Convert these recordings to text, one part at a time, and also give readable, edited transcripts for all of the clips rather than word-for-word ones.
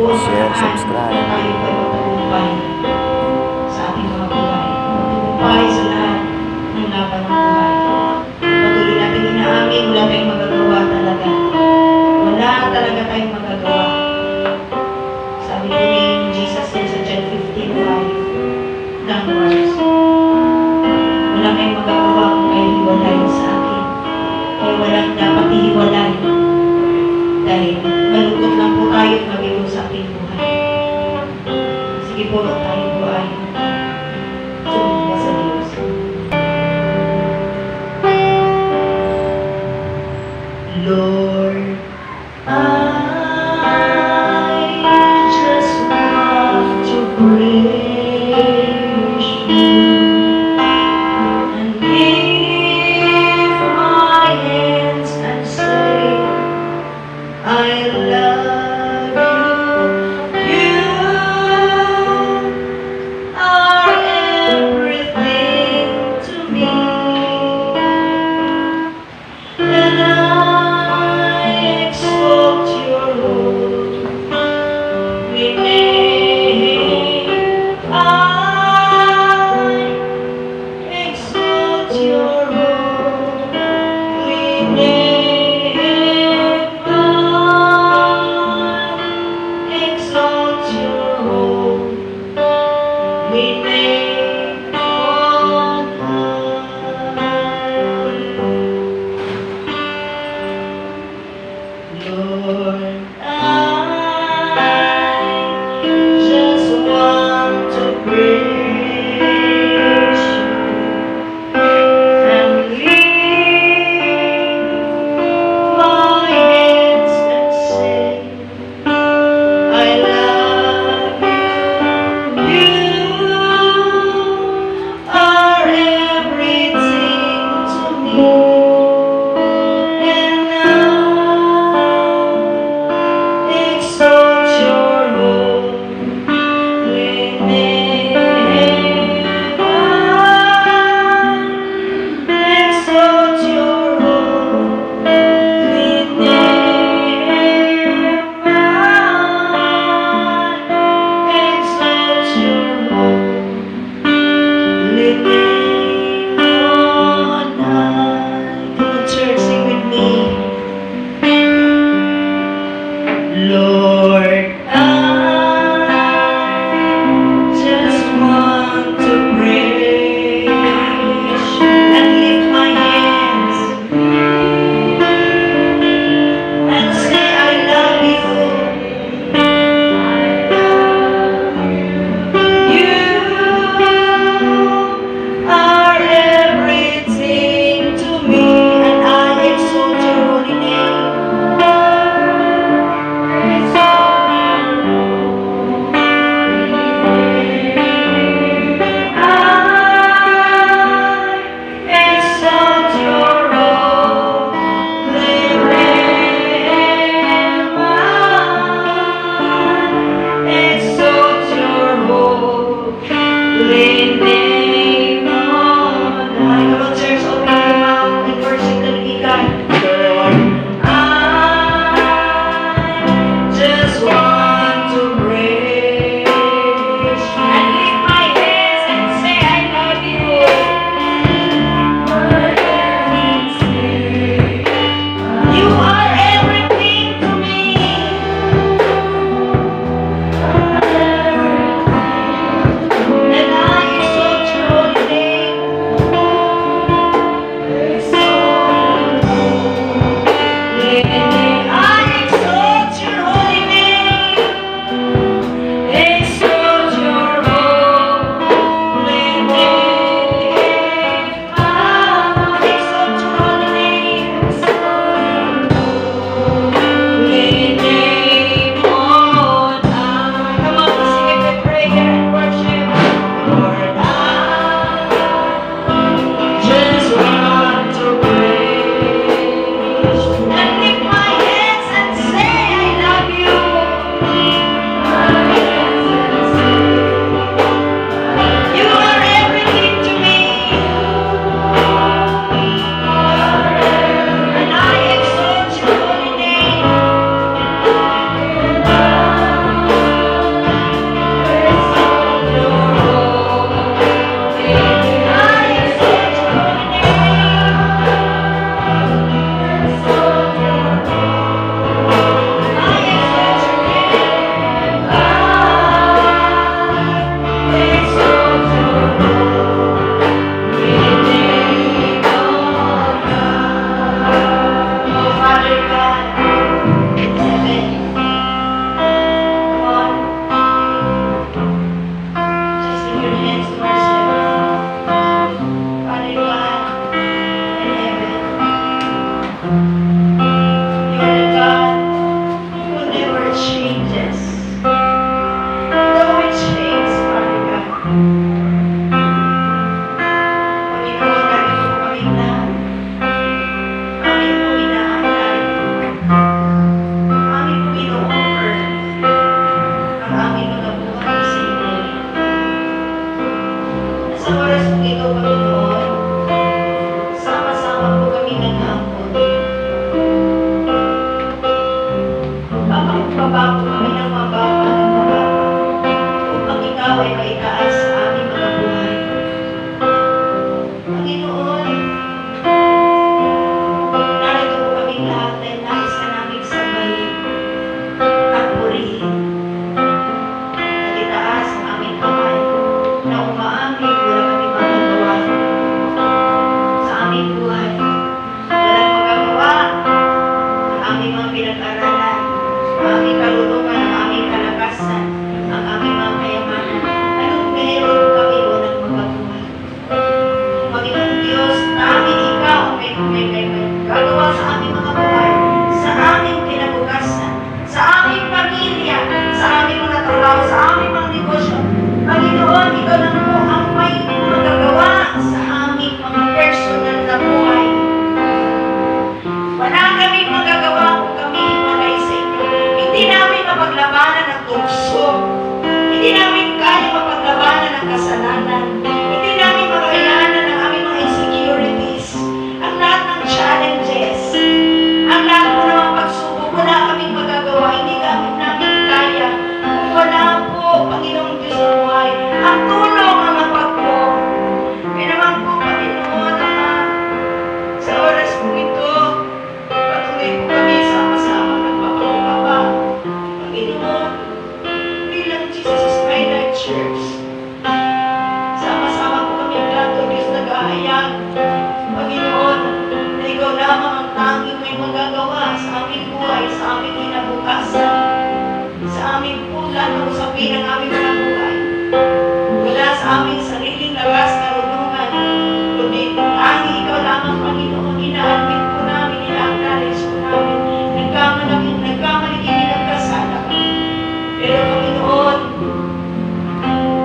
share, subscribe. Tayo po ay magtagumpay sa ating mga buhay. Magtagumpay sa lahat ng laban ng buhay. Patuloy natin inaamin, wala tayong magagawa talaga. Wala talaga tayong magagawa. Sabi po ni Jesus yan sa John 15:5 downwards. Wala kayong magagawa kung kayo hiwalay sa akin. Kaya walang dapat ihiwalay. Dahil malungkot lang po tayo at mabigo sa ating buhay. Sige po, tayo po ay sumamba sa Diyos. Lord, I just want to praise you and lift my hands and say, I love you. You are everything to me. And I exalt your holy name. I exalt your holy name. I exalt your holy name on high. Lord, I just want to praise you and lift my hands and say, I love you. You oras kong ito, Panginoon, sama-sama po kami naghapon. Papakupaba po kami ng mababa ng mababa upang ikaw ay maitaas sa aming mga buhay. Panginoon, narito po kami lahat dahil nais ka namin sabahin at purihin. At itaas ang aming kamay na umaamin wala kami magagawa sa aming buhay. Walang magagawa ang aming mga pinag-aralan, ang aming kalulungan, ang aming kalakasan, ang aming mga kayamanan. Anong meron kami walang magagawa? Panginoong Diyos, tanging ikaw ang may gagawa sa aming mga buhay, sa aming kinabukasan, sa aming pamilya, sa aming mga trabaho, sa aming mga negosyo. Panginoon, ikaw lang po ang may magagawa sa aming mga personal na buhay. Wala kaming magagawa kung kami malay sa inyo. Hindi namin mapaglabanan ang tukso. Hindi namin kaya mapaglabanan ang kasalanan. Hindi namin makayanan ang aming mga insecurities. Ang lahat ng challenges. Ang lahat po ng mga pagsubok. Wala kaming magagawa. Hindi namin kaya. Kung wala po, Panginoong Diyos ng buhay, ang tulong ang napagpo. Kaya naman po, Panginoon, Ama, sa oras po ito, patuloy po kami sama-sama nagpapakupapa. Panginoon, bilang Jesus Christ Church, sama-sama po kami lahat o Diyos nag-aayag. Panginoon, na ikaw lamang ang tanging may magagawa sa aming buhay, sa aming kinabukasan, sa aming pula na usapin ang aming mga buhay. Wala sa aming sariling lakas karunungan, kundi tanging ikaw lamang, Panginoon, ina-admit po namin, ina-acknowledge po namin, nagkamali kami ng kasala kami. Pero Panginoon,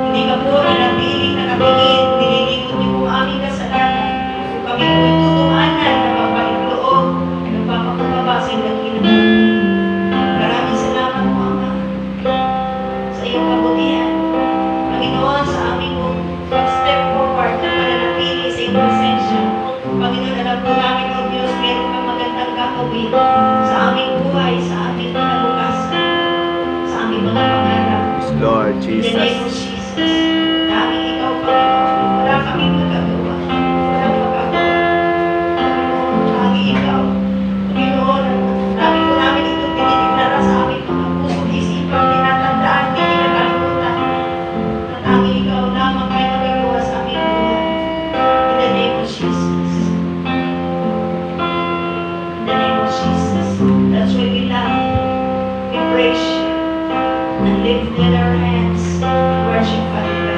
hindi ka po nanatiling nakatingin, nililikot niyo po ang aming kasalanan. Kung kami po tutumanan, napapalik loob, nagpapakubaba sa ilang ginagawa. Maraming salamat po, Ama, sa iyong kabutihan. Panginoon, sa aming step forward na mananatili sa iyong presensya. Panginoon, alam po namin, O Diyos, meron kang magandang gagawin sa aming buhay, sa aming kinabukasan, sa aming mga pangarap. Yes, Lord In the name of Jesus. Jesus, tanging ikaw, Panginoon, wala kaming magagawa. Walang magagawa. Panginoon, tanging ikaw. Panginoon, lagi po namin ito tinitiplara sa aming mga pusong isipan, tinatandaan, hindi kinakalimutan. Na tanging ikaw lamang may magagawa sa aming buhay. In the name of Jesus. In the name of Jesus. That's why we love, we praise you, and lift our hands, worship Father.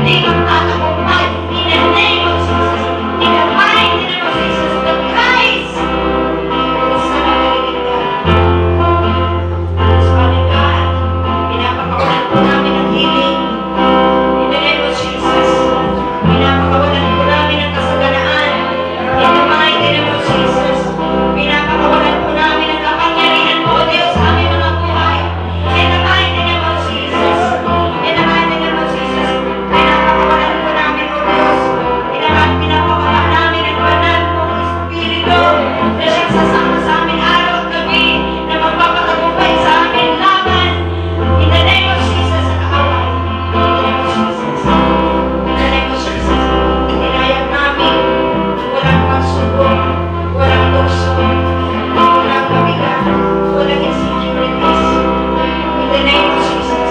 Hindi magtatagumpay. In the name of Jesus. In the mighty name of Jesus. The Christ. Sa nagalilig ka. Father God, pinapakawalan po namin ng healing. In the name of Jesus. Pinapakawalan po namin ng kasaganaan. In the mighty name of Jesus. Pinapakawalan po namin ng kapangyarihan po, Diyos, sa aming mga buhay. In the mighty name of Jesus. In the mighty name of Jesus. Pinapakawalan po namin, O Diyos. Pinapakawalan namin ang banal mong Espiritu na siyang sasama sa amin araw at gabi na magpapatagumpay sa amin laban. In the name of Jesus, sa kaaway. In the name of Jesus. In the name of Jesus. Inayag namin walang pagsubok, walang tukso, walang mabigat, walang insecurities. In the name of Jesus.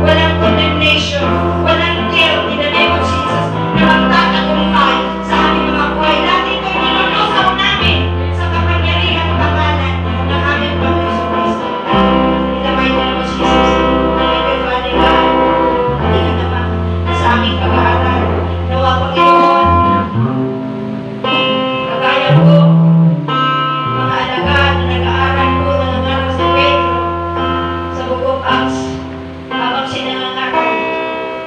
Walang condemnation, walang guilt. In the name of Jesus. Na magtatagumpay sa aming mga buhay. Dati ito'y nilulusaw namin sa kapangyarihan at pangalan ng aming Panginoon Kristo. In the mighty name of Jesus. Thank you, Father God. Hindi ka naman sa aming pag-aaral. Nawa, Panginoon, kagaya po, mga alagad na nag-aaral po, nangangaral sa Pedro, sa Book of Acts, habang sinangangaral,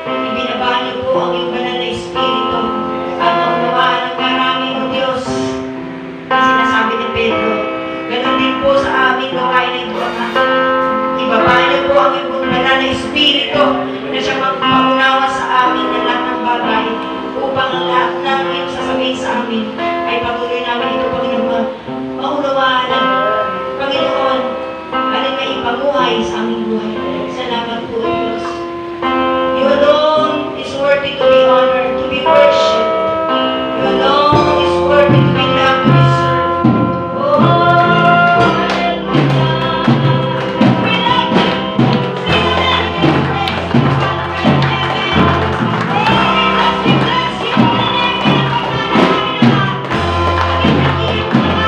ibinaba niyo po ang iyong banal na Espiritu at naunawaan ng marami, O Diyos. Sinasabi ni Pedro, ganun din po sa aming gawain na ito, Ama. Ibaba niyo po ang iyong banal na Espiritu na siya magpaunawa sa amin ng lahat ng bagay upang ang lahat ng iyong sasabihin sa amin ay patuloy namin ito, Panginoon, maunawaan ng Panginoon, alin na ipamuhay sa aming buhay. Salamat po, O Diyos. You alone is worthy to be honored, to be worshipped. You alone is worthy to be loved, to be served. Oh, hallelujah. We love you. Sing it and praise you, Father in heaven. We bless you in the name of God.